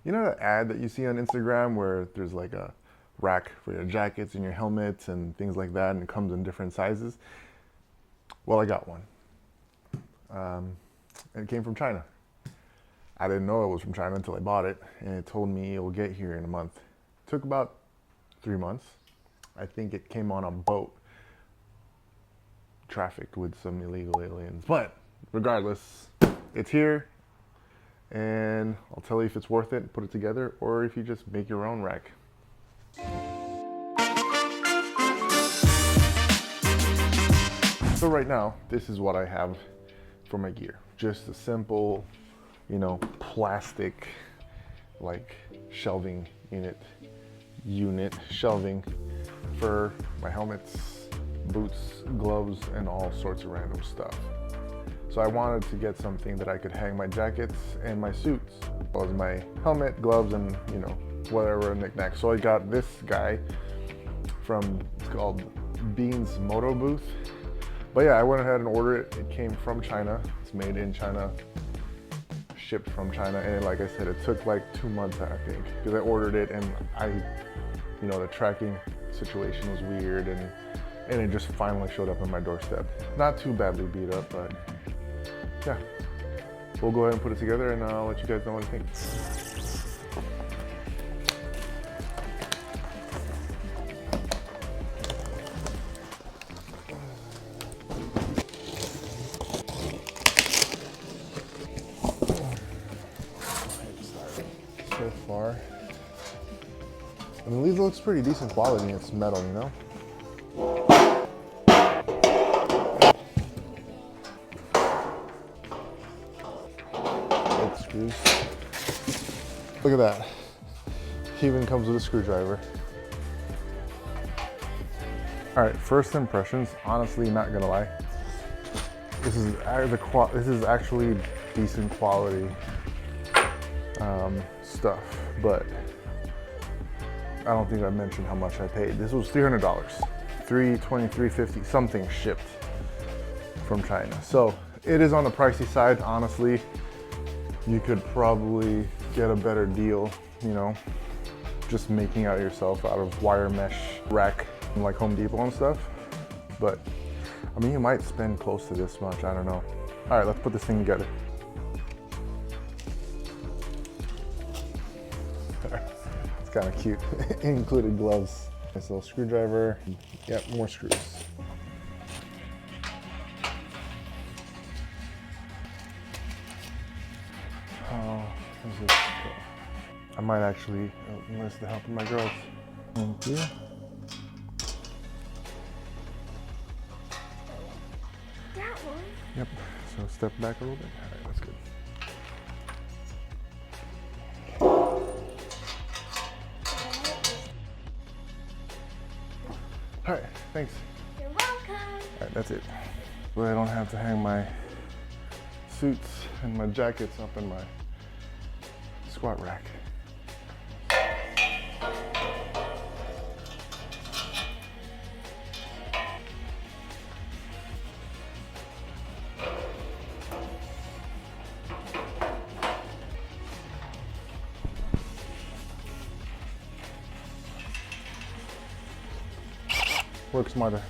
You know the ad that you see on Instagram where there's like a rack for your jackets and your helmets and things like that, and it comes in different sizes? Well, I got one. And it came from China. I didn't know it was from China until I bought it, and it told me it will get here in a month. It took about 3 months. I think it came on a boat trafficked with some illegal aliens. But regardless, it's here, and I'll tell you if it's worth it, put it together, or if you just make your own rack. So right now, this is what I have for my gear. Just a simple, plastic, like shelving unit shelving for my helmets, boots, gloves, and all sorts of random stuff. So I wanted to get something that I could hang my jackets and my suits, as well as my helmet, gloves, and whatever knickknacks. So I got this guy it's called Bean's Moto Booth. But yeah, I went ahead and ordered it. It came from China. It's made in China, shipped from China, and like I said, it took like 2 months, I think, because I ordered it and the tracking situation was weird, and it just finally showed up on my doorstep. Not too badly beat up, but yeah. We'll go ahead and put it together, and I'll let you guys know what I think. So far, I mean, these looks pretty decent quality. It's metal, It screws. Look at that. He even comes with a screwdriver. All right, first impressions. Honestly, not gonna lie, this is actually decent quality stuff, but I don't think I mentioned how much I paid. This was $300, $323.50 something shipped from China. So it is on the pricey side. Honestly, you could probably get a better deal, just making out yourself out of wire mesh rack from like Home Depot and stuff. But I mean, you might spend close to this much, I don't know. All right, let's put this thing together. It's kind of cute. It included gloves. Nice little screwdriver. Yep, more screws. Oh, where's this go? I might actually enlist the help of my girls. Thank you. That one? Yep, so step back a little bit. All right, that's good. All right, thanks. You're welcome. All right, that's it. But I don't have to hang my suits and my jackets up in my squat rack. Work smarter.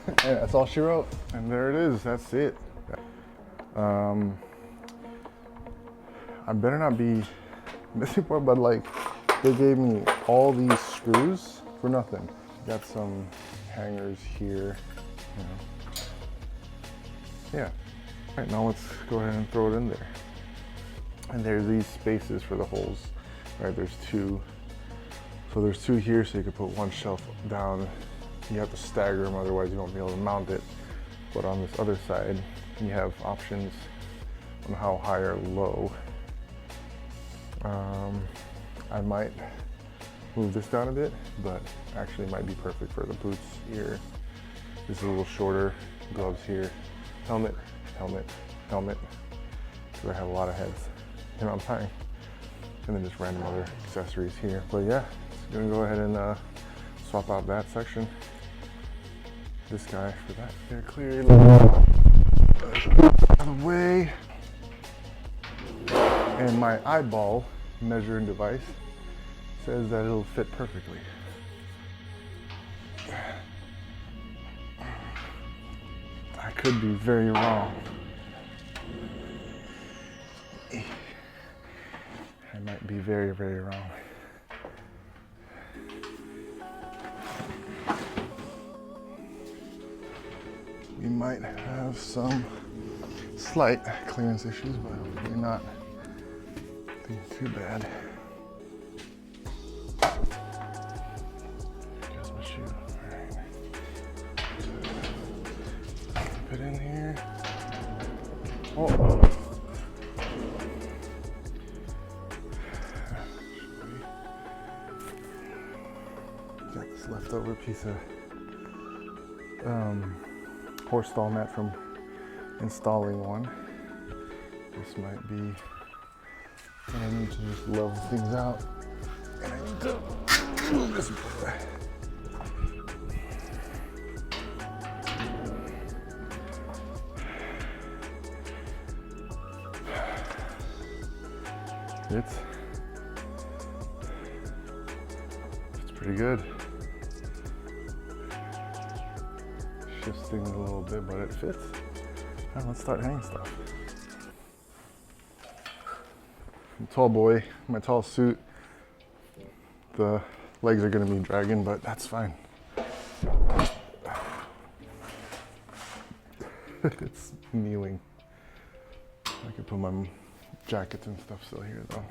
And that's all she wrote, and there it is. That's it. I better not be missing part, but like, they gave me all these screws for nothing. Got some hangers here. Yeah. All right, now let's go ahead and throw it in there. And there's these spaces for the holes. All right, there's two. So there's two here, so you could put one shelf down. You have to stagger them, otherwise you won't be able to mount it. But on this other side, you have options on how high or low. I might move this down a bit, but actually might be perfect for the boots here. This is a little shorter, gloves here, helmet, helmet, helmet, because I have a lot of heads, you know what I'm saying? And then just random other accessories here. But yeah, just gonna go ahead and swap out that section. This guy for that. They're clear. Out of the way. And my eyeball measuring device says that it'll fit perfectly. I could be very wrong. I might be very, very wrong. We might have some slight clearance issues, but hopefully not too bad. Here's my shoe. All right. Keep it in here. Oh. Got this leftover piece of horse stall mat from installing one. This might be, and I need to just level things out. And I need to move this boy. It's pretty good. Shifts things a little bit, but it fits. All right, let's start hanging stuff. I'm a tall boy, my tall suit, the legs are gonna be dragging, but that's fine. It's kneeling. I could put my jackets and stuff still here though.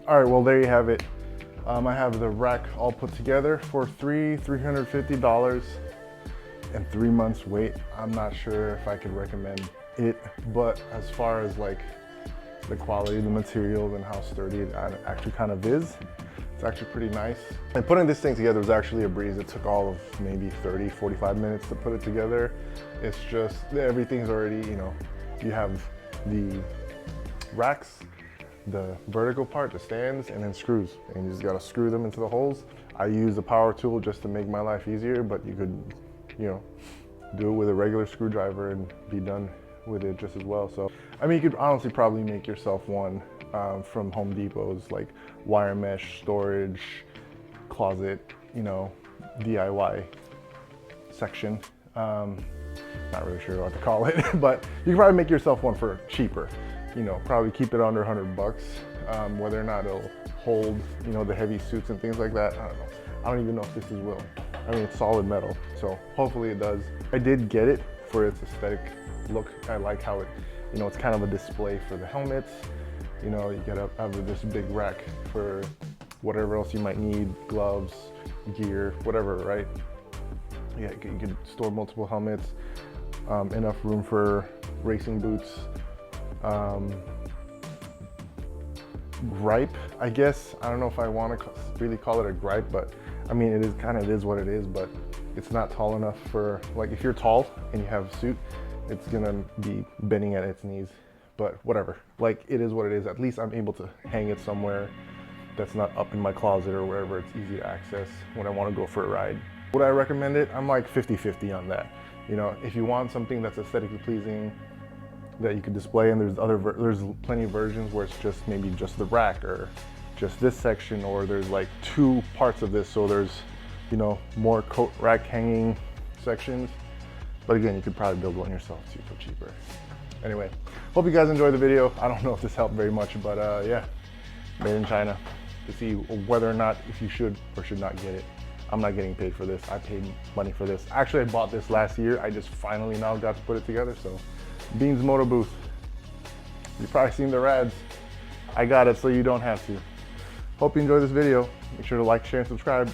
All right, well, there you have it. I have the rack all put together for $350 and 3 months wait. I'm not sure if I could recommend it, but as far as like the quality of the materials and how sturdy it actually kind of is, it's actually pretty nice. And putting this thing together was actually a breeze. It took all of maybe 30, 45 minutes to put it together. It's just, everything's already, you know, you have the racks, the vertical part, the stands, and then screws. And you just gotta screw them into the holes. I use a power tool just to make my life easier, but you could, you know, do it with a regular screwdriver and be done with it just as well. So, I mean, you could honestly probably make yourself one from Home Depot's like wire mesh storage closet, you know, DIY section. Not really sure what to call it, but you can probably make yourself one for cheaper. You know, probably keep it under $100. Whether or not it'll hold, you know, the heavy suits and things like that, I don't know. I don't even know if this will. I mean, it's solid metal, so hopefully it does. I did get it for its aesthetic look. I like how it, you know, it's kind of a display for the helmets. You know, you gotta have this big rack for whatever else you might need, gloves, gear, whatever, right? Yeah, you could store multiple helmets, enough room for racing boots. Gripe, I guess. I don't know if I want to really call it a gripe, but I mean, it is kind of is what it is, but it's not tall enough for, like, if you're tall and you have a suit, it's gonna be bending at its knees, but whatever. Like, it is what it is. At least I'm able to hang it somewhere that's not up in my closet or wherever it's easy to access when I want to go for a ride. Would I recommend it? I'm like 50-50 on that. You know, if you want something that's aesthetically pleasing, that you could display, and there's plenty of versions where it's just maybe just the rack or just this section, or there's like two parts of this, so there's, you know, more coat rack hanging sections. But again, you could probably build one yourself too for cheaper. Anyway, hope you guys enjoyed the video. I don't know if this helped very much, but yeah, made in China. To see whether or not if you should or should not get it. I'm not getting paid for this. I paid money for this. Actually, I bought this last year. I just finally now got to put it together, so. Beans Moto Booth. You've probably seen the ads. I got it so you don't have to. Hope you enjoyed this video. Make sure to like, share, and subscribe.